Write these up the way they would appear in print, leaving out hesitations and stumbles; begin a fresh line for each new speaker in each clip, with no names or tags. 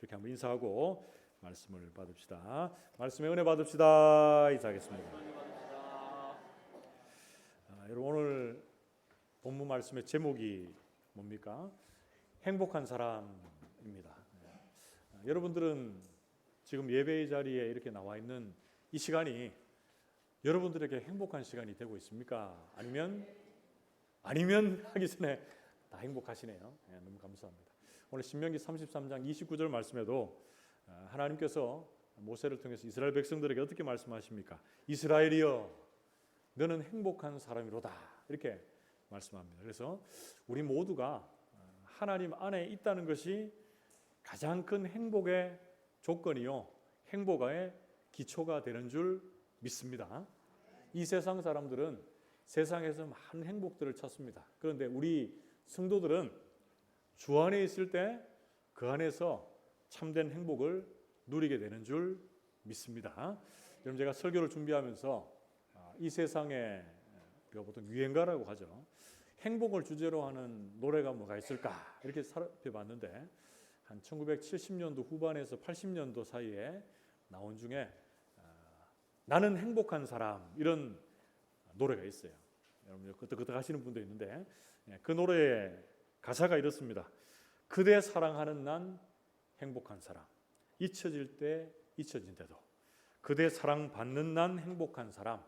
이렇게 한번 인사하고 말씀을 받읍시다. 말씀의 은혜 받읍시다. 인사하겠습니다. 여러분, 오늘 본문 말씀의 제목이 뭡니까? 행복한 사람입니다. 여러분들은 지금 예배의 자리에 이렇게 나와 있는 이 시간이 여러분들에게 행복한 시간이 되고 있습니까? 아니면 하기 전에 다 행복하시네요. 너무 감사합니다. 오늘 신명기 33장 29절 말씀에도 하나님께서 모세를 통해서 이스라엘 백성들에게 어떻게 말씀하십니까? 이스라엘이여, 너는 행복한 사람이로다, 이렇게 말씀합니다. 그래서 우리 모두가 하나님 안에 있다는 것이 가장 큰 행복의 조건이요, 행복의 기초가 되는 줄 믿습니다. 이 세상 사람들은 세상에서 많은 행복들을 찾습니다. 그런데 우리 성도들은 주 안에 있을 때 그 안에서 참된 행복을 누리게 되는 줄 믿습니다. 여러분, 제가 설교를 준비하면서 이 세상에 우리가 보통 유행가라고 하죠. 행복을 주제로 하는 노래가 뭐가 있을까 이렇게 살펴봤는데 한 1970년도 후반에서 80년도 사이에 나온 중에 나는 행복한 사람, 이런 노래가 있어요. 여러분 끄떡끄떡 하시는 분도 있는데 그 노래의 가사가 이렇습니다. 그대 사랑하는 난 행복한 사람, 잊혀질 때 잊혀진대도. 그대 사랑받는 난 행복한 사람,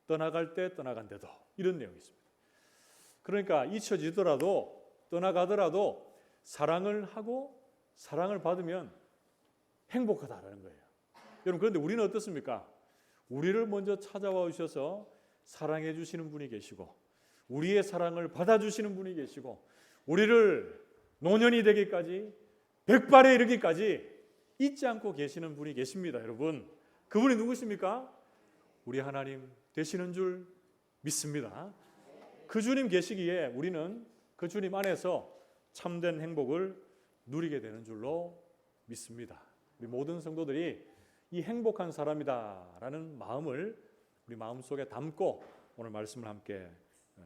떠나갈 때 떠나간대도. 이런 내용이 있습니다. 그러니까 잊혀지더라도 떠나가더라도 사랑을 하고 사랑을 받으면 행복하다라는 거예요. 여러분, 그런데 우리는 어떻습니까? 우리를 먼저 찾아와 주셔서 사랑해 주시는 분이 계시고, 우리의 사랑을 받아주시는 분이 계시고, 우리를 노년이 되기까지, 백발에 이르기까지 잊지 않고 계시는 분이 계십니다. 여러분, 그분이 누구십니까? 우리 하나님 되시는 줄 믿습니다. 그 주님 계시기에 우리는 그 주님 안에서 참된 행복을 누리게 되는 줄로 믿습니다. 우리 모든 성도들이 이 행복한 사람이다라는 마음을 우리 마음속에 담고 오늘 말씀을 함께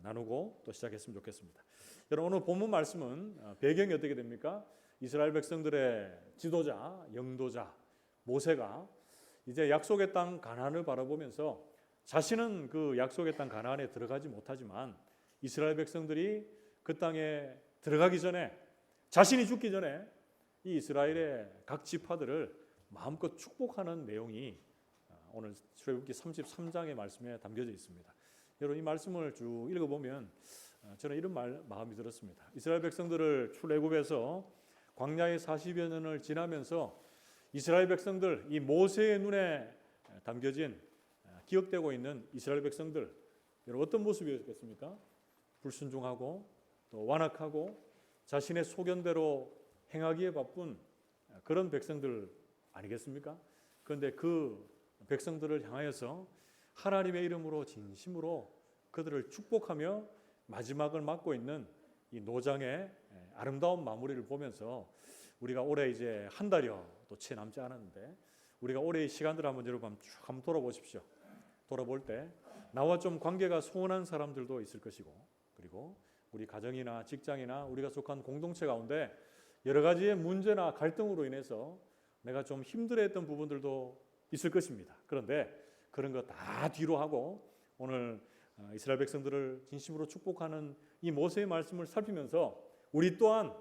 나누고 또 시작했으면 좋겠습니다. 여러분, 오늘 본문 말씀은 배경이 어떻게 됩니까? 이스라엘 백성들의 지도자, 영도자 모세가 이제 약속의 땅 가나안을 바라보면서 자신은 그 약속의 땅 가나안에 들어가지 못하지만 이스라엘 백성들이 그 땅에 들어가기 전에, 자신이 죽기 전에 이 이스라엘의 각 지파들을 마음껏 축복하는 내용이 오늘 출애굽기 33장의 말씀에 담겨져 있습니다. 여러분, 이 말씀을 쭉 읽어보면 저는 이런 마음이 들었습니다. 이스라엘 백성들을 출애굽에서 광야의 40여 년을 지나면서 이스라엘 백성들, 이 모세의 눈에 담겨진, 기억되고 있는 이스라엘 백성들, 여러분 어떤 모습이었겠습니까? 불순종하고 또 완악하고 자신의 소견대로 행하기에 바쁜 그런 백성들 아니겠습니까? 그런데 그 백성들을 향하여서 하나님의 이름으로 진심으로 그들을 축복하며 마지막을 맞고 있는 이 노장의 아름다운 마무리를 보면서 우리가 올해 이제 한 달여 또 채 남지 않았는데 우리가 올해의 시간들을 한번 여러분 쭉 한번 돌아보십시오. 돌아볼 때 나와 좀 관계가 소원한 사람들도 있을 것이고, 그리고 우리 가정이나 직장이나 우리가 속한 공동체 가운데 여러 가지의 문제나 갈등으로 인해서 내가 좀 힘들어했던 부분들도 있을 것입니다. 그런데 그런 거 다 뒤로 하고 오늘 이스라엘 백성들을 진심으로 축복하는 이 모세의 말씀을 살피면서 우리 또한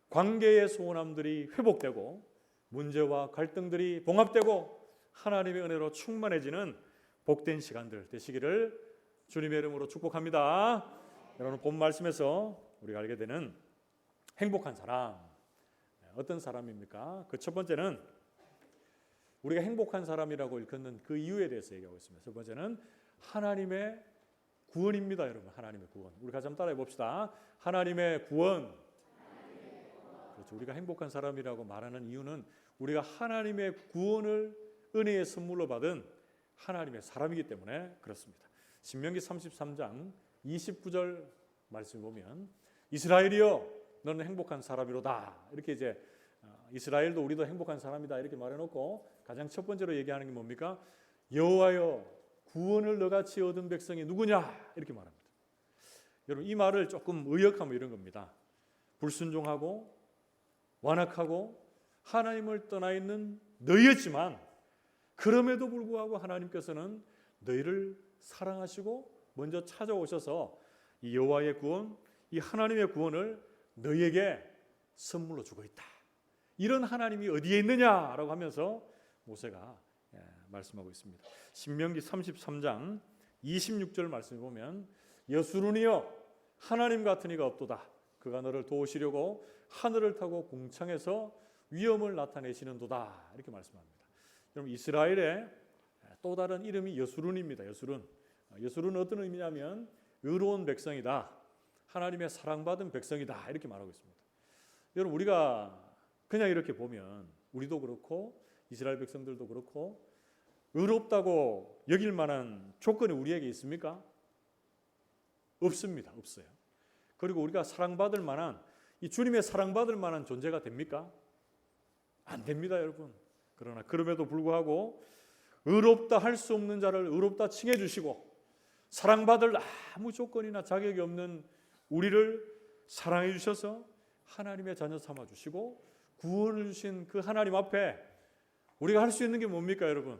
관계의 소원함들이 회복되고 문제와 갈등들이 봉합되고 하나님의 은혜로 충만해지는 복된 시간들 되시기를 주님의 이름으로 축복합니다. 여러분, 본 말씀에서 우리가 알게 되는 행복한 사람, 어떤 사람입니까? 그 첫 번째는 우리가 행복한 사람이라고 일컫는 그 이유에 대해서 얘기하고 있습니다. 첫 번째는 하나님의 구원입니다. 여러분, 하나님의 구원. 우리 같이 한번 따라해 봅시다. 하나님의 구원. 그렇죠. 우리가 행복한 사람이라고 말하는 이유는 우리가 하나님의 구원을 은혜의 선물로 받은 하나님의 사람이기 때문에 그렇습니다. 신명기 33장 29절 말씀 보면 이스라엘이여, 너는 행복한 사람이로다. 이렇게 이제 이스라엘도 우리도 행복한 사람이다 이렇게 말해놓고 가장 첫 번째로 얘기하는 게 뭡니까? 여호와여, 구원을 너같이 얻은 백성이 누구냐? 이렇게 말합니다. 여러분, 이 말을 조금 의역하면 이런 겁니다. 불순종하고 완악하고 하나님을 떠나 있는 너희였지만 그럼에도 불구하고 하나님께서는 너희를 사랑하시고 먼저 찾아오셔서 이 여호와의 구원, 이 하나님의 구원을 너희에게 선물로 주고 있다. 이런 하나님이 어디에 있느냐라고 하면서 모세가 말씀하고 있습니다. 신명기 33장 26절 말씀을 보면 여수론이여 하나님 같은 이가 없도다. 그가 너를 도우시려고 하늘을 타고 궁창에서 위엄을 나타내시는도다. 이렇게 말씀합니다. 여러분 이스라엘의 또 다른 이름이 여수론입니다. 여수론. 여수론은 어떤 의미냐면 의로운 백성이다. 하나님의 사랑받은 백성이다. 이렇게 말하고 있습니다. 여러분 우리가 그냥 이렇게 보면 우리도 그렇고 이스라엘 백성들도 그렇고 의롭다고 여길 만한 조건이 우리에게 있습니까? 없습니다. 없어요. 그리고 우리가 사랑받을 만한 이 주님의 사랑받을 만한 존재가 됩니까? 안 됩니다, 여러분. 그러나 그럼에도 불구하고 의롭다 할 수 없는 자를 의롭다 칭해 주시고 사랑받을 아무 조건이나 자격이 없는 우리를 사랑해 주셔서 하나님의 자녀 삼아 주시고 구원을 주신 그 하나님 앞에 우리가 할 수 있는 게 뭡니까, 여러분?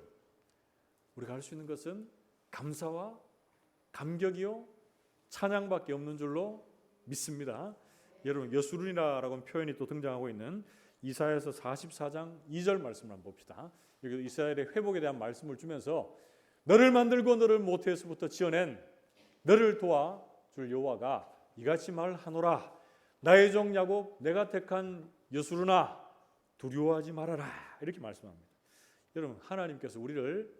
우리가 할 수 있는 것은 감사와 감격이요 찬양밖에 없는 줄로 믿습니다. 여러분 여수론이라고 표현이 또 등장하고 있는 이사야서 44장 2절 말씀을 한번 봅시다. 여기 이스라엘의 회복에 대한 말씀을 주면서 너를 만들고 너를 모태에서부터 지어낸 너를 도와줄 여호와가 이같이 말하노라. 나의 종 야곱 내가 택한 여수론아 두려워하지 말아라. 이렇게 말씀합니다. 여러분 하나님께서 우리를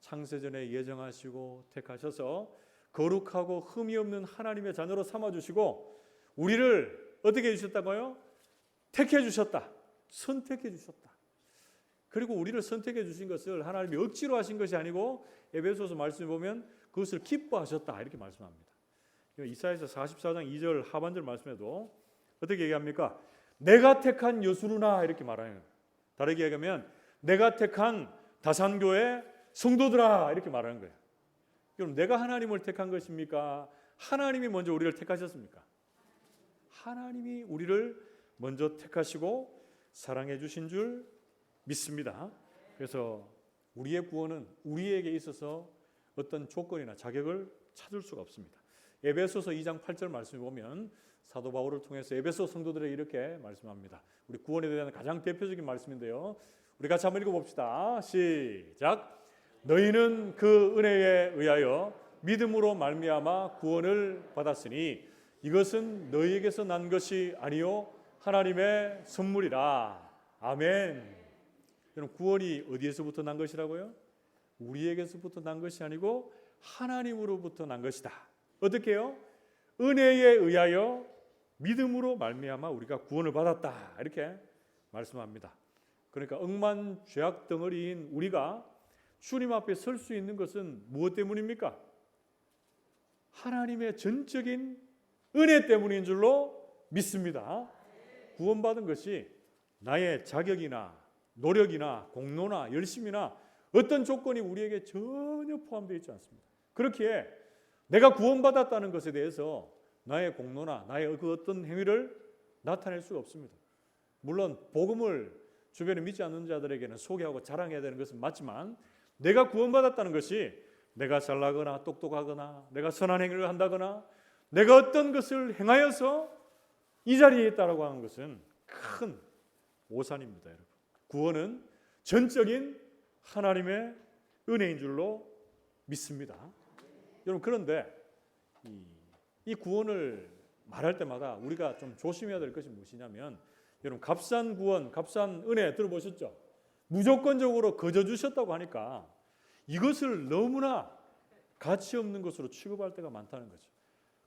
창세전에 예정하시고 택하셔서 거룩하고 흠이 없는 하나님의 자녀로 삼아주시고 우리를 어떻게 해주셨다고요? 택해 주셨다. 선택해 주셨다. 그리고 우리를 선택해 주신 것을 하나님이 억지로 하신 것이 아니고 에베소서 말씀을 보면 그것을 기뻐하셨다. 이렇게 말씀합니다. 이사야서 44장 2절 하반절 말씀에도 어떻게 얘기합니까? 내가 택한 여수론아 이렇게 말하는 거예요. 다르게 얘기하면 내가 택한 다산교회 성도들아 이렇게 말하는 거예요. 그럼 내가 하나님을 택한 것입니까? 하나님이 먼저 우리를 택하셨습니까? 하나님이 우리를 먼저 택하시고 사랑해 주신 줄 믿습니다. 그래서 우리의 구원은 우리에게 있어서 어떤 조건이나 자격을 찾을 수가 없습니다. 에베소서 2장 8절 말씀을 보면 사도 바울을 통해서 에베소 성도들에게 이렇게 말씀합니다. 우리 구원에 대한 가장 대표적인 말씀인데요. 우리 같이 한번 읽어봅시다. 시작. 너희는 그 은혜에 의하여 믿음으로 말미암아 구원을 받았으니 이것은 너희에게서 난 것이 아니요 하나님의 선물이라. 아멘. 여러분 구원이 어디에서부터 난 것이라고요? 우리에게서부터 난 것이 아니고 하나님으로부터 난 것이다. 어떻게 해요? 은혜에 의하여 믿음으로 말미암아 우리가 구원을 받았다. 이렇게 말씀합니다. 그러니까 억만 죄악 덩어리인 우리가 주님 앞에 설 수 있는 것은 무엇 때문입니까? 하나님의 전적인 은혜 때문인 줄로 믿습니다. 구원받은 것이 나의 자격이나 노력이나 공로나 열심이나 어떤 조건이 우리에게 전혀 포함되어 있지 않습니다. 그렇기에 내가 구원받았다는 것에 대해서 나의 공로나 나의 그 어떤 행위를 나타낼 수가 없습니다. 물론 복음을 주변에 믿지 않는 자들에게는 소개하고 자랑해야 되는 것은 맞지만 내가 구원받았다는 것이 내가 잘나거나 똑똑하거나 내가 선한 행위를 한다거나 내가 어떤 것을 행하여서 이 자리에 있다라고 하는 것은 큰 오산입니다. 여러분. 구원은 전적인 하나님의 은혜인 줄로 믿습니다. 여러분 그런데 이 구원을 말할 때마다 우리가 좀 조심해야 될 것이 무엇이냐면 여러분 값싼 구원, 값싼 은혜 들어보셨죠? 무조건적으로 거저 주셨다고 하니까 이것을 너무나 가치 없는 것으로 취급할 때가 많다는 거죠.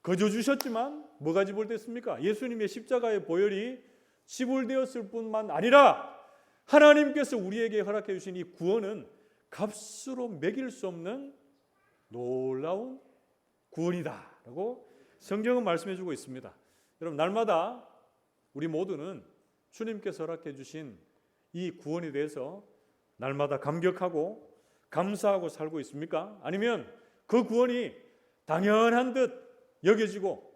거저 주셨지만 뭐가 지불됐습니까? 예수님의 십자가의 보혈이 지불되었을 뿐만 아니라 하나님께서 우리에게 허락해 주신 이 구원은 값으로 매길 수 없는 놀라운 구원이다라고 성경은 말씀해 주고 있습니다. 여러분 날마다 우리 모두는 주님께서 허락해 주신 이 구원에 대해서 날마다 감격하고 감사하고 살고 있습니까? 아니면 그 구원이 당연한 듯 여겨지고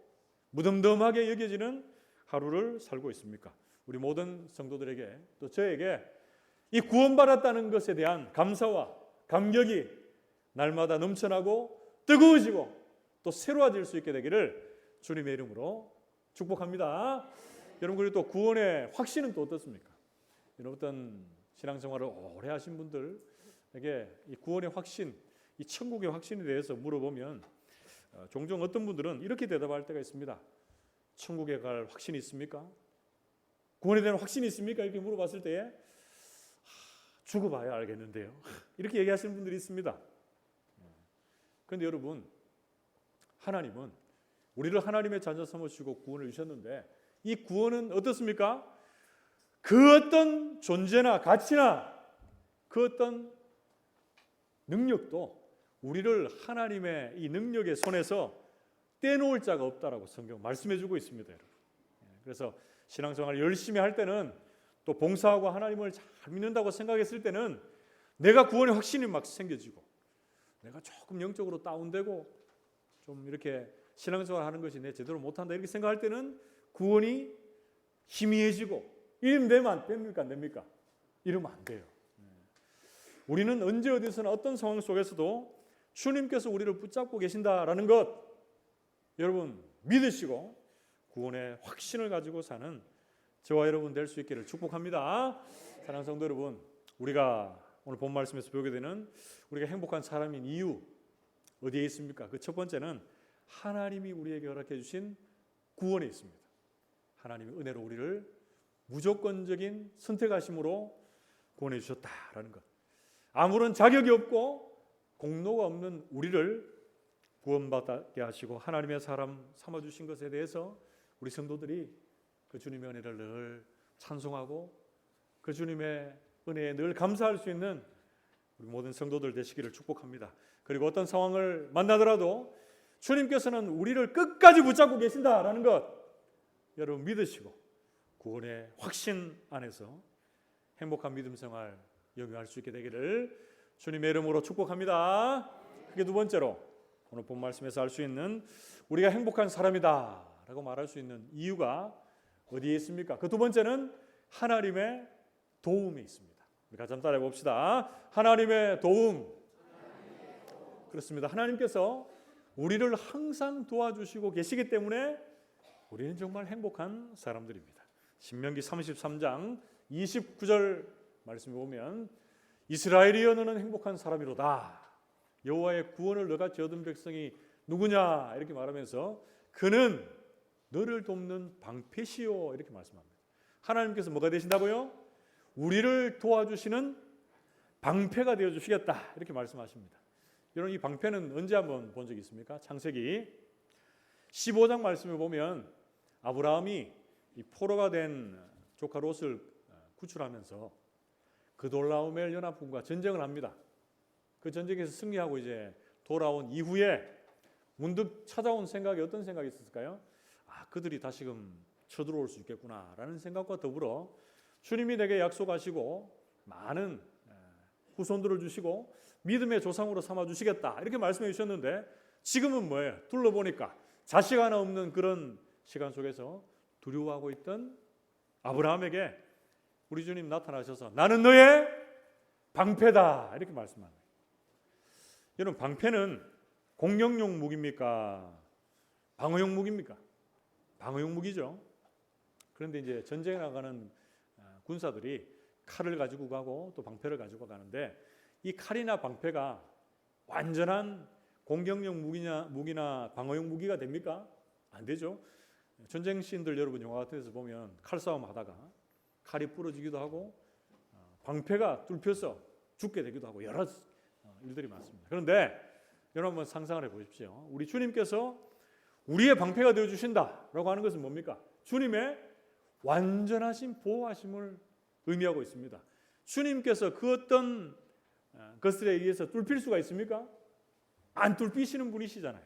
무덤덤하게 여겨지는 하루를 살고 있습니까? 우리 모든 성도들에게 또 저에게 이 구원받았다는 것에 대한 감사와 감격이 날마다 넘쳐나고 뜨거워지고 또 새로워질 수 있게 되기를 주님의 이름으로 축복합니다. 여러분, 그리고 또 구원의 확신은 또 어떻습니까? 여러분, 어떤 신앙생활을 오래 하신 분들에게 이 구원의 확신, 이 천국의 확신에 대해서 물어보면 종종 어떤 분들은 이렇게 대답할 때가 있습니다. 천국에 갈 확신이 있습니까? 구원에 대한 확신이 있습니까? 이렇게 물어봤을 때에 죽어봐야 알겠는데요. 이렇게 얘기하시는 분들이 있습니다. 그런데 여러분, 하나님은 우리를 하나님의 자녀 삼으시고 구원을 주셨는데 이 구원은 어떻습니까? 그 어떤 존재나 가치나 그 어떤 능력도 우리를 하나님의 이 능력의 손에서 떼놓을 자가 없다라고 성경 말씀해주고 있습니다, 여러분. 그래서 신앙생활을 열심히 할 때는 또 봉사하고 하나님을 잘 믿는다고 생각했을 때는 내가 구원의 확신이 막 생겨지고 내가 조금 영적으로 다운되고 좀 이렇게 신앙생활 하는 것이 내 제대로 못한다 이렇게 생각할 때는 구원이 희미해지고 이러면 되면 안 됩니까? 안 됩니까? 이러면 안 돼요. 우리는 언제 어디서나 어떤 상황 속에서도 주님께서 우리를 붙잡고 계신다라는 것 여러분 믿으시고 구원의 확신을 가지고 사는 저와 여러분 될 수 있기를 축복합니다. 사랑하는 성도 여러분, 우리가 오늘 본 말씀에서 배우게 되는 우리가 행복한 사람인 이유 어디에 있습니까? 그 첫 번째는 하나님이 우리에게 허락해 주신 구원에 있습니다. 하나님의 은혜로 우리를 무조건적인 선택하심으로 구원해 주셨다라는 것. 아무런 자격이 없고 공로가 없는 우리를 구원받게 하시고 하나님의 사람 삼아주신 것에 대해서 우리 성도들이 그 주님의 은혜를 늘 찬송하고 그 주님의 은혜에 늘 감사할 수 있는 우리 모든 성도들 되시기를 축복합니다. 그리고 어떤 상황을 만나더라도 주님께서는 우리를 끝까지 붙잡고 계신다라는 것 여러분 믿으시고 구원의 확신 안에서 행복한 믿음 생활 영위할 수 있게 되기를 주님의 이름으로 축복합니다. 그게 두 번째로 오늘 본 말씀에서 알 수 있는 우리가 행복한 사람이다 라고 말할 수 있는 이유가 어디에 있습니까? 그 두 번째는 하나님의 도움에 있습니다. 우리 같이 한번 따라해 봅시다. 하나님의 도움. 그렇습니다. 하나님께서 우리를 항상 도와주시고 계시기 때문에 우리는 정말 행복한 사람들입니다. 신명기 33장 29절 말씀에 보면 이스라엘이여 너는 행복한 사람이로다. 여호와의 구원을 너같이 얻은 백성이 누구냐 이렇게 말하면서 그는 너를 돕는 방패시요 이렇게 말씀합니다. 하나님께서 뭐가 되신다고요? 우리를 도와주시는 방패가 되어주시겠다 이렇게 말씀하십니다. 여러분 이 방패는 언제 한번 본 적이 있습니까? 창세기 15장 말씀을 보면 아브라함이 이 포로가 된 조카 롯을 구출하면서 그 돌라오멜 연합군과 전쟁을 합니다. 그 전쟁에서 승리하고 이제 돌아온 이후에 문득 찾아온 생각이 어떤 생각이 있었을까요? 그들이 다시금 쳐들어올 수 있겠구나라는 생각과 더불어 주님이 내게 약속하시고 많은 후손들을 주시고 믿음의 조상으로 삼아주시겠다 이렇게 말씀해 주셨는데 지금은 뭐예요? 둘러보니까 자식 하나 없는 그런 시간 속에서 두려워하고 있던 아브라함에게 우리 주님 나타나셔서 나는 너의 방패다 이렇게 말씀합니다. 여러분 방패는 공격용 무기입니까? 방어용 무기입니까? 방어용 무기죠. 그런데 이제 전쟁에 나가는 군사들이 칼을 가지고 가고 또 방패를 가지고 가는데 이 칼이나 방패가 완전한 공격용 무기나 방어용 무기가 됩니까? 안 되죠. 전쟁 씬들 여러분 영화 같은 데서 보면 칼싸움 하다가 칼이 부러지기도 하고 방패가 뚫혀서 죽게 되기도 하고 여러 일들이 많습니다. 그런데 여러분 한번 상상을 해보십시오. 우리 주님께서 우리의 방패가 되어주신다라고 하는 것은 뭡니까? 주님의 완전하신 보호하심을 의미하고 있습니다. 주님께서 그 어떤 것들에 의해서 뚫힐 수가 있습니까? 안 뚫히시는 분이시잖아요.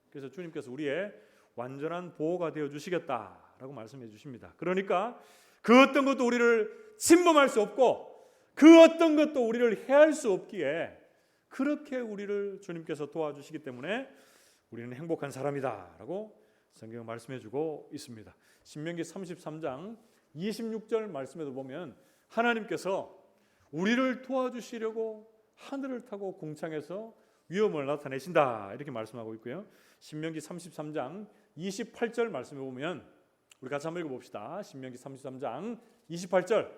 그래서 주님께서 우리의 완전한 보호가 되어주시겠다라고 말씀해 주십니다. 그러니까 그 어떤 것도 우리를 침범할 수 없고 그 어떤 것도 우리를 해할 수 없기에 그렇게 우리를 주님께서 도와주시기 때문에 우리는 행복한 사람이다 라고 성경은 말씀해 주고 있습니다. 신명기 33장 26절 말씀에도 보면 하나님께서 우리를 도와주시려고 하늘을 타고 궁창에서 위험을 나타내신다 이렇게 말씀하고 있고요. 신명기 33장 28절 말씀에 보면 우리 같이 한번 읽어봅시다. 신명기 33장 28절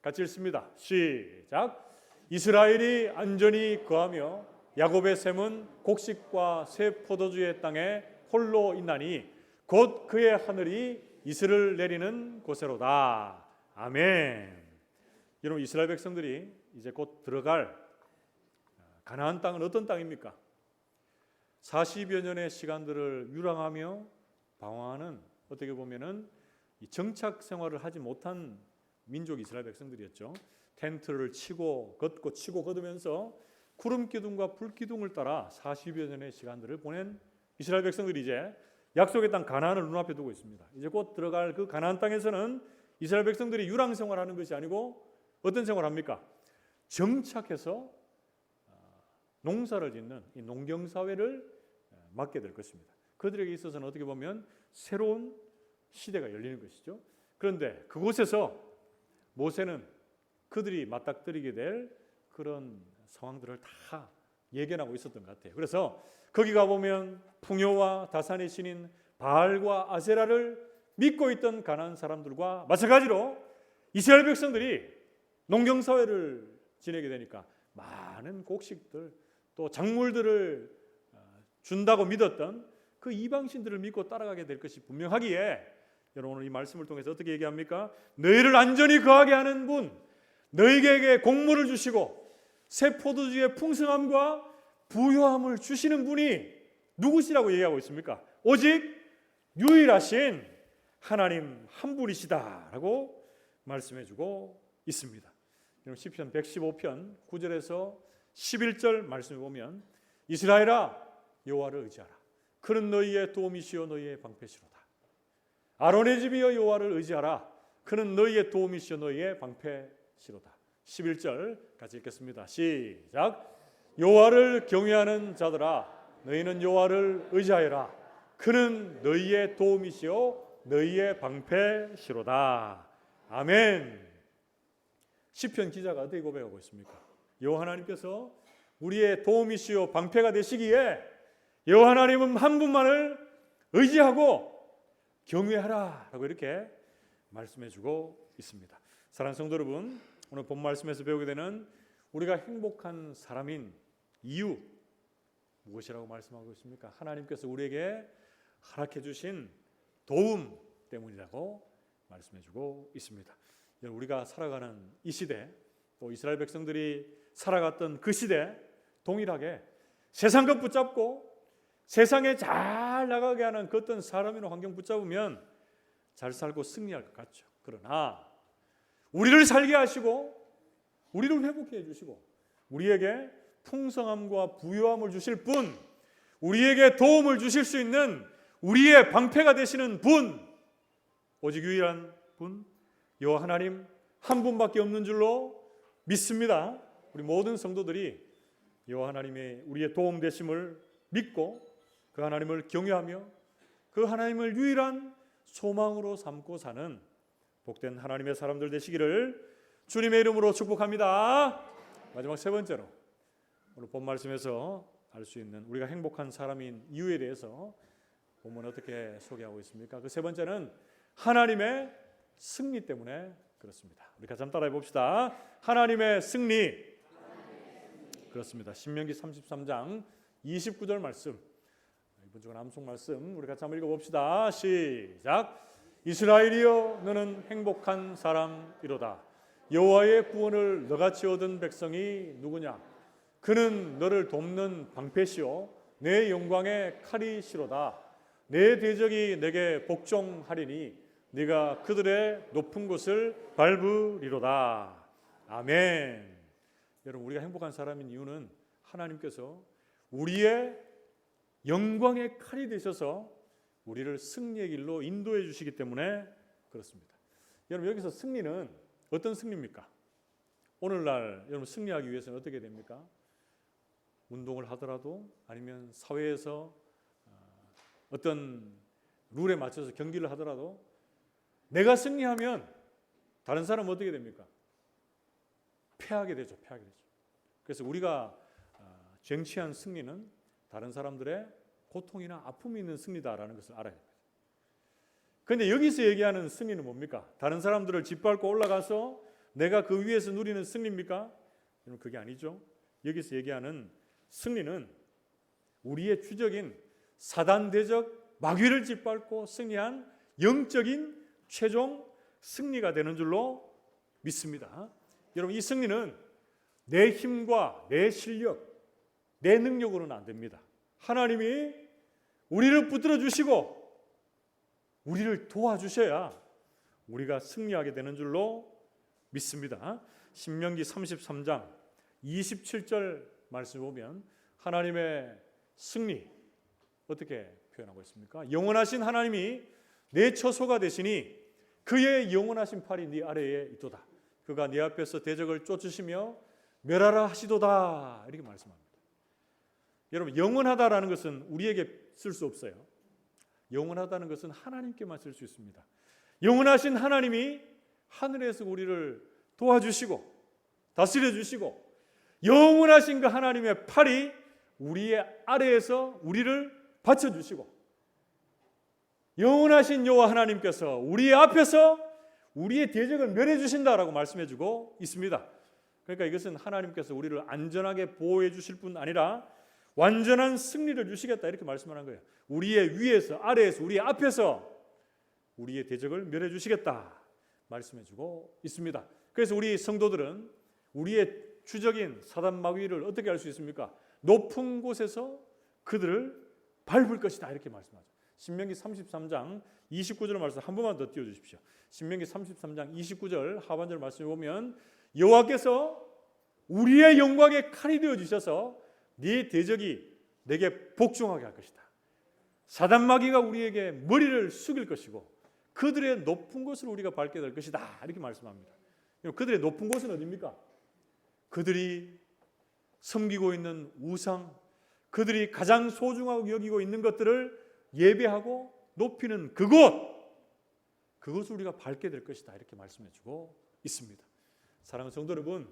같이 읽습니다. 시작. 이스라엘이 안전히 거하며 야곱의 샘은 곡식과 새 포도주의 땅에 홀로 있나니 곧 그의 하늘이 이슬을 내리는 곳에로다. 아멘. 여러분, 이스라엘 백성들이 이제 곧 들어갈 가나안 땅은 어떤 땅입니까? 40여 년의 시간들을 유랑하며 방황하는, 어떻게 보면은 정착 생활을 하지 못한 민족 이스라엘 백성들이었죠. 텐트를 치고 걷고 치고 걷으면서 구름 기둥과 불 기둥을 따라 40여 년의 시간들을 보낸 이스라엘 백성들이 이제 약속의 땅 가나안을 눈앞에 두고 있습니다. 이제 곧 들어갈 그 가나안 땅에서는 이스라엘 백성들이 유랑 생활하는 것이 아니고 어떤 생활합니까? 정착해서 농사를 짓는 이 농경 사회를 맡게 될 것입니다. 그들에게 있어서는 어떻게 보면 새로운 시대가 열리는 것이죠. 그런데 그곳에서 모세는 그들이 맞닥뜨리게 될 그런 상황들을 다 예견하고 있었던 것 같아요. 그래서 거기 가보면 풍요와 다산의 신인 바알과 아세라를 믿고 있던 가나안 사람들과 마찬가지로 이스라엘 백성들이 농경사회를 지내게 되니까 많은 곡식들 또 작물들을 준다고 믿었던 그 이방신들을 믿고 따라가게 될 것이 분명하기에 여러분 오늘 이 말씀을 통해서 어떻게 얘기합니까? 너희를 안전히 거하게 하는 분, 너희에게 곡물을 주시고 새 포도주의 풍성함과 부요함을 주시는 분이 누구시라고 얘기하고 있습니까? 오직 유일하신 하나님 한 분이시다라고 말씀해주고 있습니다. 시편 115편 9절에서 11절 말씀을 보면 이스라엘아 여호와를 의지하라. 그는 너희의 도움이시요 너희의 방패시로다. 아론의 집이여 여호와를 의지하라. 그는 너희의 도움이시요 너희의 방패시로다. 11절 같이 읽겠습니다. 시작. 여호와를 경외하는 자들아 너희는 여호와를 의지하여라. 그는 너희의 도움이시요 너희의 방패시로다. 아멘. 시편 기자가 어떻게 고백하고 있습니까? 여호와 하나님께서 우리의 도움이시요 방패가 되시기에 여호와 하나님은 한 분만을 의지하고 경외하라 라고 이렇게 말씀해주고 있습니다. 사랑하는 성도 여러분, 오늘 본 말씀에서 배우게 되는 우리가 행복한 사람인 이유 무엇이라고 말씀하고 있습니까? 하나님께서 우리에게 허락해 주신 도움 때문이라고 말씀해주고 있습니다. 우리가 살아가는 이 시대, 또 이스라엘 백성들이 살아갔던 그 시대 동일하게 세상 것 붙잡고 세상에 잘 나가게 하는 그 어떤 사람이나 환경 붙잡으면 잘 살고 승리할 것 같죠. 그러나 우리를 살게 하시고 우리를 회복해 해주시고 우리에게 풍성함과 부요함을 주실 분, 우리에게 도움을 주실 수 있는 우리의 방패가 되시는 분, 오직 유일한 분 여호와 하나님 한 분밖에 없는 줄로 믿습니다. 우리 모든 성도들이 여호와 하나님의 우리의 도움 되심을 믿고 그 하나님을 경외하며 그 하나님을 유일한 소망으로 삼고 사는 복된 하나님의 사람들 되시기를 주님의 이름으로 축복합니다. 마지막 세 번째로 오늘 본 말씀에서 알 수 있는 우리가 행복한 사람인 이유에 대해서 본문 어떻게 소개하고 있습니까? 그 세 번째는 하나님의 승리 때문에 그렇습니다. 우리 같이 한번 따라해 봅시다. 하나님의 승리. 그렇습니다. 신명기 33장 29절 말씀, 이번 주간 암송 말씀 우리 같이 한번 읽어봅시다. 시작. 이스라엘이여 너는 행복한 사람이로다. 여호와의 구원을 너같이 얻은 백성이 누구냐? 그는 너를 돕는 방패시오 내 영광의 칼이시로다. 내 대적이 내게 복종하리니 네가 그들의 높은 곳을 밟으리로다. 아멘. 여러분 우리가 행복한 사람인 이유는 하나님께서 우리의 영광의 칼이 되셔서 우리를 승리의 길로 인도해 주시기 때문에 그렇습니다. 여러분 여기서 승리는 어떤 승리입니까? 오늘날 여러분 승리하기 위해서는 어떻게 됩니까? 운동을 하더라도 아니면 사회에서 어떤 룰에 맞춰서 경기를 하더라도 내가 승리하면 다른 사람은 어떻게 됩니까? 패하게 되죠. 패하게 되죠. 그래서 우리가 쟁취한 승리는 다른 사람들의 고통이나 아픔이 있는 승리다라는 것을 알아야 됩니다. 그런데 여기서 얘기하는 승리는 뭡니까? 다른 사람들을 짓밟고 올라가서 내가 그 위에서 누리는 승리입니까? 여러분, 그게 아니죠. 여기서 얘기하는 승리는 우리의 주적인 사단 대적 마귀를 짓밟고 승리한 영적인 최종 승리가 되는 줄로 믿습니다. 여러분, 이 승리는 내 힘과 내 실력, 내 능력으로는 안 됩니다. 하나님이 우리를 붙들어 주시고 우리를 도와주셔야 우리가 승리하게 되는 줄로 믿습니다. 신명기 33장 27절 말씀을 보면 하나님의 승리 어떻게 표현하고 있습니까? 영원하신 하나님이 내 처소가 되시니 그의 영원하신 팔이 네 아래에 있도다. 그가 네 앞에서 대적을 쫓으시며 멸하라 하시도다. 이렇게 말씀합니다. 여러분, 영원하다라는 것은 우리에게 쓸 수 없어요. 영원하다는 것은 하나님께만 쓸 수 있습니다. 영원하신 하나님이 하늘에서 우리를 도와주시고 다스려 주시고 영원하신 그 하나님의 팔이 우리의 아래에서 우리를 받쳐주시고 영원하신 여호와 하나님께서 우리의 앞에서 우리의 대적을 멸해 주신다라고 말씀해 주고 있습니다. 그러니까 이것은 하나님께서 우리를 안전하게 보호해 주실 뿐 아니라 완전한 승리를 주시겠다 이렇게 말씀하는 거예요. 우리의 위에서 아래에서 우리의 앞에서 우리의 대적을 멸해 주시겠다 말씀해 주고 있습니다. 그래서 우리 성도들은 우리의 주적인 사단 마귀를 어떻게 할 수 있습니까? 높은 곳에서 그들을 밟을 것이다 이렇게 말씀하죠. 신명기 33장 29절 말씀 한 번만 더 띄워 주십시오. 신명기 33장 29절 하반절 말씀을 보면 여호와께서 우리의 영광의 칼이 되어 주셔서 네 대적이 내게 복종하게 할 것이다. 사단 마귀가 우리에게 머리를 숙일 것이고 그들의 높은 곳을 우리가 밟게 될 것이다 이렇게 말씀합니다. 그들의 높은 곳은 어디입니까? 그들이 섬기고 있는 우상, 그들이 가장 소중하고 여기고 있는 것들을 예배하고 높이는 그곳을 우리가 밟게 될 것이다 이렇게 말씀해 주고 있습니다. 사랑하는 성도 여러분,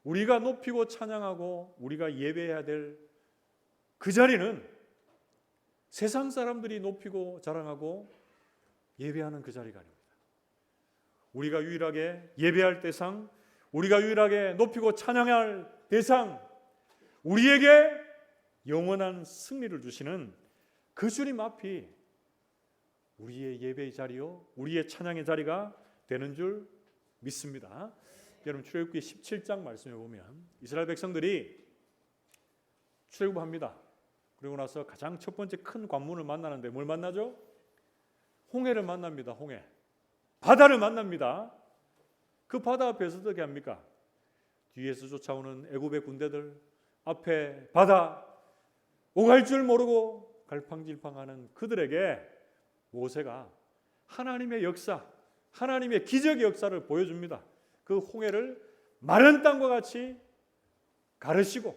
우리가 높이고 찬양하고 우리가 예배해야 될 그 자리는 세상 사람들이 높이고 자랑하고 예배하는 그 자리가 아닙니다. 우리가 유일하게 예배할 대상, 우리가 유일하게 높이고 찬양할 대상, 우리에게 영원한 승리를 주시는 그 주님 앞이 우리의 예배의 자리요 우리의 찬양의 자리가 되는 줄 믿습니다. 여러분, 출애굽기 17장 말씀에 보면 이스라엘 백성들이 출애굽합니다. 그리고 나서 가장 첫 번째 큰 관문을 만나는데 뭘 만나죠? 홍해를 만납니다. 홍해. 바다를 만납니다. 그 바다 앞에서 어떻게 합니까? 뒤에서 쫓아오는 애굽의 군대들, 앞에 바다, 오갈 줄 모르고 갈팡질팡하는 그들에게 모세가 하나님의 역사, 하나님의 기적의 역사를 보여줍니다. 그 홍해를 마른 땅과 같이 가르시고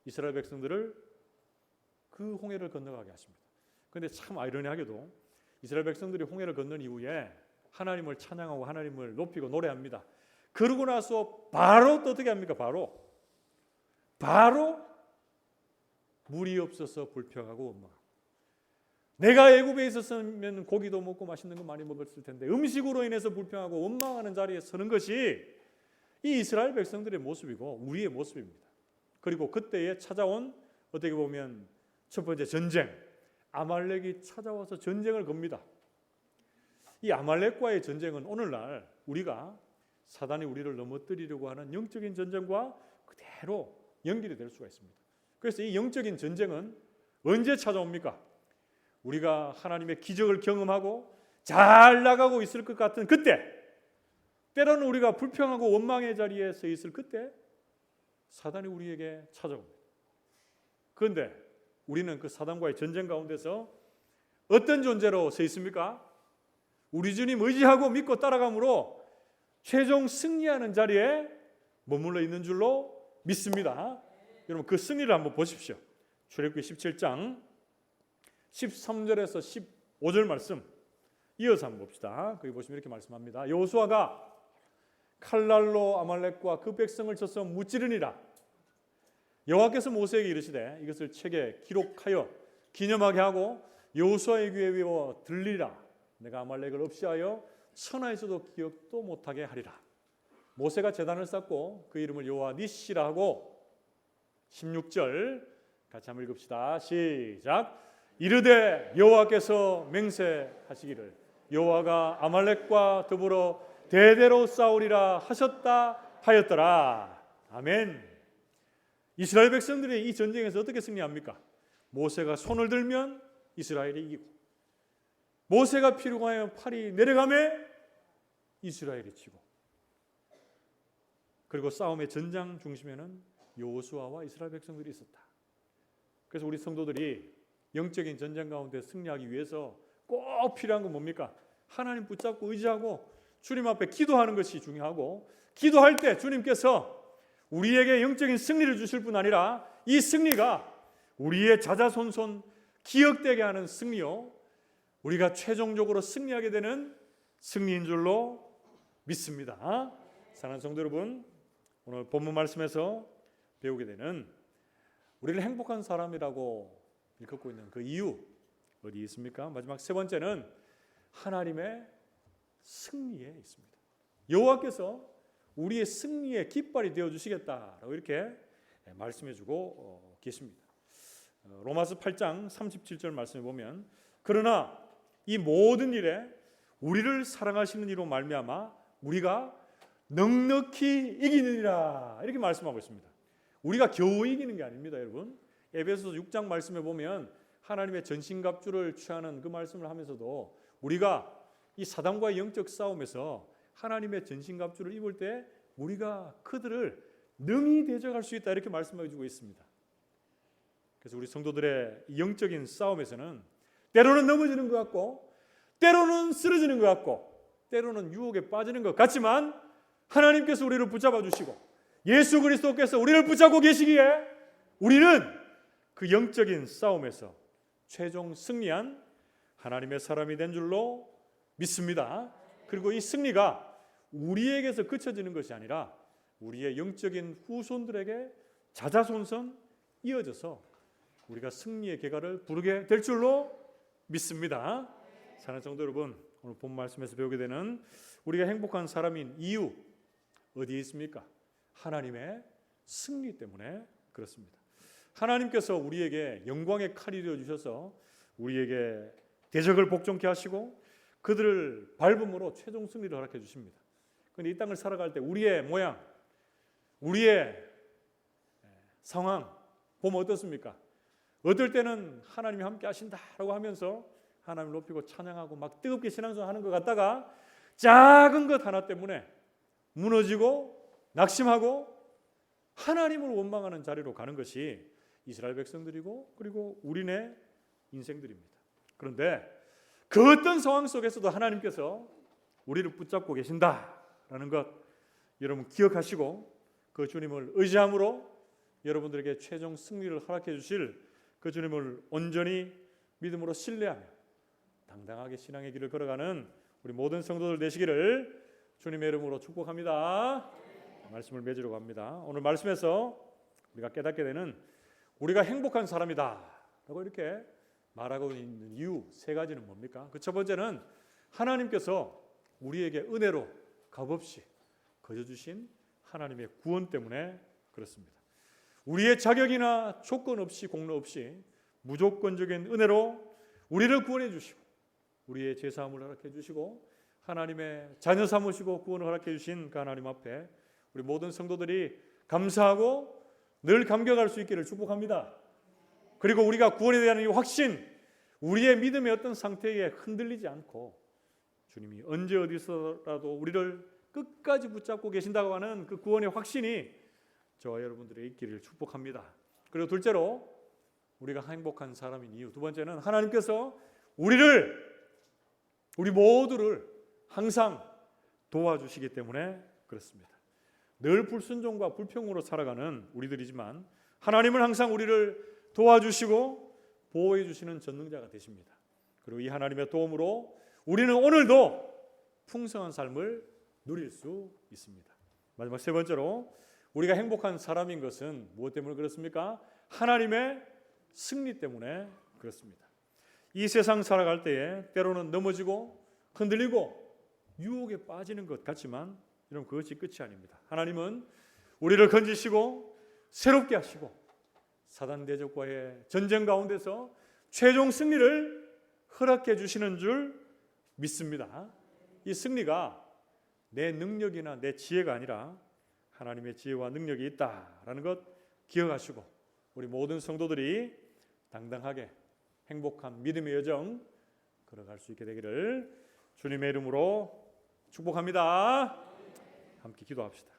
이스라엘 백성들을 그 홍해를 건너가게 하십니다. 그런데 참 아이러니하게도 이스라엘 백성들이 홍해를 건넌 이후에 하나님을 찬양하고 하나님을 높이고 노래합니다. 그러고 나서 바로 또 어떻게 합니까? 바로 물이 없어서 불평하고 원망하고, 내가 애굽에 있었으면 고기도 먹고 맛있는 거 많이 먹었을 텐데 음식으로 인해서 불평하고 원망하는 자리에 서는 것이 이 이스라엘 백성들의 모습이고 우리의 모습입니다. 그리고 그때에 찾아온 어떻게 보면 첫 번째 전쟁, 아말렉이 찾아와서 전쟁을 겁니다. 이 아말렉과의 전쟁은 오늘날 우리가 사단이 우리를 넘어뜨리려고 하는 영적인 전쟁과 그대로 연결이 될 수가 있습니다. 그래서 이 영적인 전쟁은 언제 찾아옵니까? 우리가 하나님의 기적을 경험하고 잘 나가고 있을 것 같은 그때, 때로는 우리가 불평하고 원망의 자리에 서 있을 그때 사단이 우리에게 찾아옵니다. 그런데 우리는 그 사단과의 전쟁 가운데서 어떤 존재로 서 있습니까? 우리 주님 의지하고 믿고 따라감으로 최종 승리하는 자리에 머물러 있는 줄로 믿습니다. 여러분, 그 승리를 한번 보십시오. 출애굽기 17장 13절에서 15절 말씀 이어서 한번 봅시다. 거기 보시면 이렇게 말씀합니다. 여호수아가 칼날로 아말렉과 그 백성을 쳐서 무찌르니라. 여호와께서 모세에게 이르시되 이것을 책에 기록하여 기념하게 하고 여호수아의 귀에 외워 들리라. 내가 아말렉을 없이하여 천하에서도 기억도 못하게 하리라. 모세가 제단을 쌓고 그 이름을 여호와 니시라 하고 16절 같이 한번 읽읍시다. 시작. 이르되 여호와께서 맹세하시기를 여호와가 아말렉과 더불어 대대로 싸우리라 하셨다 하였더라. 아멘. 이스라엘 백성들이 이 전쟁에서 어떻게 승리합니까? 모세가 손을 들면 이스라엘이 이기고, 모세가 피로 하여 팔이 내려가매 이스라엘이 지고, 그리고 싸움의 전장 중심에는 여호수아와 이스라엘 백성들이 있었다. 그래서 우리 성도들이 영적인 전쟁 가운데 승리하기 위해서 꼭 필요한 건 뭡니까? 하나님 붙잡고 의지하고 주님 앞에 기도하는 것이 중요하고, 기도할 때 주님께서 우리에게 영적인 승리를 주실 뿐 아니라 이 승리가 우리의 자자손손 기억되게 하는 승리요, 우리가 최종적으로 승리하게 되는 승리인 줄로 믿습니다. 사랑하는 성도 여러분, 오늘 본문 말씀에서 배우게 되는 우리를 행복한 사람이라고 일컫고 있는 그 이유 어디 있습니까? 마지막 세 번째는 하나님의 승리에 있습니다. 여호와께서 우리의 승리의 깃발이 되어 주시겠다라고 이렇게 말씀해 주고 계십니다. 로마서 8장 37절 말씀에 보면 그러나 이 모든 일에 우리를 사랑하시는 이로 말미암아 우리가 넉넉히 이기느니라 이렇게 말씀하고 있습니다. 우리가 겨우 이기는 게 아닙니다, 여러분. 에베소서 6장 말씀에 보면 하나님의 전신갑주를 취하는 그 말씀을 하면서도 우리가 이 사단과의 영적 싸움에서 하나님의 전신갑주를 입을 때 우리가 그들을 능히 대적할 수 있다 이렇게 말씀해 주고 있습니다. 그래서 우리 성도들의 영적인 싸움에서는 때로는 넘어지는 것 같고, 때로는 쓰러지는 것 같고, 때로는 유혹에 빠지는 것 같지만 하나님께서 우리를 붙잡아 주시고 예수 그리스도께서 우리를 붙잡고 계시기에 우리는 그 영적인 싸움에서 최종 승리한 하나님의 사람이 된 줄로 믿습니다. 그리고 이 승리가 우리에게서 그쳐지는 것이 아니라 우리의 영적인 후손들에게 자자손손 이어져서 우리가 승리의 계가를 부르게 될 줄로 믿습니다. 사랑하는 성도 여러분, 오늘 본 말씀에서 배우게 되는 우리가 행복한 사람인 이유 어디에 있습니까? 하나님의 승리 때문에 그렇습니다. 하나님께서 우리에게 영광의 칼이 되어 주셔서 우리에게 대적을 복종케 하시고 그들을 밟음으로 최종 승리를 허락해 주십니다. 그런데 이 땅을 살아갈 때 우리의 모양, 우리의 상황 보면 어떻습니까? 어떨 때는 하나님이 함께 하신다라고 하면서 하나님을 높이고 찬양하고 막 뜨겁게 신앙생활하는 것 같다가 작은 것 하나 때문에 무너지고 낙심하고 하나님을 원망하는 자리로 가는 것이 이스라엘 백성들이고 그리고 우리네 인생들입니다. 그런데 그 어떤 상황 속에서도 하나님께서 우리를 붙잡고 계신다라는 것 여러분 기억하시고 그 주님을 의지함으로 여러분들에게 최종 승리를 허락해 주실 그 주님을 온전히 믿음으로 신뢰하며 당당하게 신앙의 길을 걸어가는 우리 모든 성도들 되시기를 주님의 이름으로 축복합니다. 말씀을 맺으려고 합니다. 오늘 말씀에서 우리가 깨닫게 되는 우리가 행복한 사람이다 라고 이렇게 말하고 있는 이유 세 가지는 뭡니까? 그 첫 번째는 하나님께서 우리에게 은혜로 값없이 거저주신 하나님의 구원 때문에 그렇습니다. 우리의 자격이나 조건 없이 공로 없이 무조건적인 은혜로 우리를 구원해 주시고 우리의 죄사함을 허락해 주시고 하나님의 자녀 삼으시고 구원을 허락해 주신 그 하나님 앞에 우리 모든 성도들이 감사하고 늘 감격할 수 있기를 축복합니다. 그리고 우리가 구원에 대한 이 확신, 우리의 믿음의 어떤 상태에 흔들리지 않고 주님이 언제 어디서라도 우리를 끝까지 붙잡고 계신다고 하는 그 구원의 확신이 저와 여러분들의 있기를 축복합니다. 그리고 둘째로 우리가 행복한 사람인 이유, 두 번째는 하나님께서 우리 모두를 항상 도와주시기 때문에 그렇습니다. 늘 불순종과 불평으로 살아가는 우리들이지만 하나님은 항상 우리를 도와주시고 보호해 주시는 전능자가 되십니다. 그리고 이 하나님의 도움으로 우리는 오늘도 풍성한 삶을 누릴 수 있습니다. 마지막 세 번째로 우리가 행복한 사람인 것은 무엇 때문에 그렇습니까? 하나님의 승리 때문에 그렇습니다. 이 세상 살아갈 때에 때로는 넘어지고 흔들리고 유혹에 빠지는 것 같지만 여러분 그것이 끝이 아닙니다. 하나님은 우리를 건지시고 새롭게 하시고 사단 대적과의 전쟁 가운데서 최종 승리를 허락해 주시는 줄 믿습니다. 이 승리가 내 능력이나 내 지혜가 아니라 하나님의 지혜와 능력이 있다라는 것 기억하시고 우리 모든 성도들이 당당하게 행복한 믿음의 여정 걸어갈 수 있게 되기를 주님의 이름으로 축복합니다. 함께 기도합시다.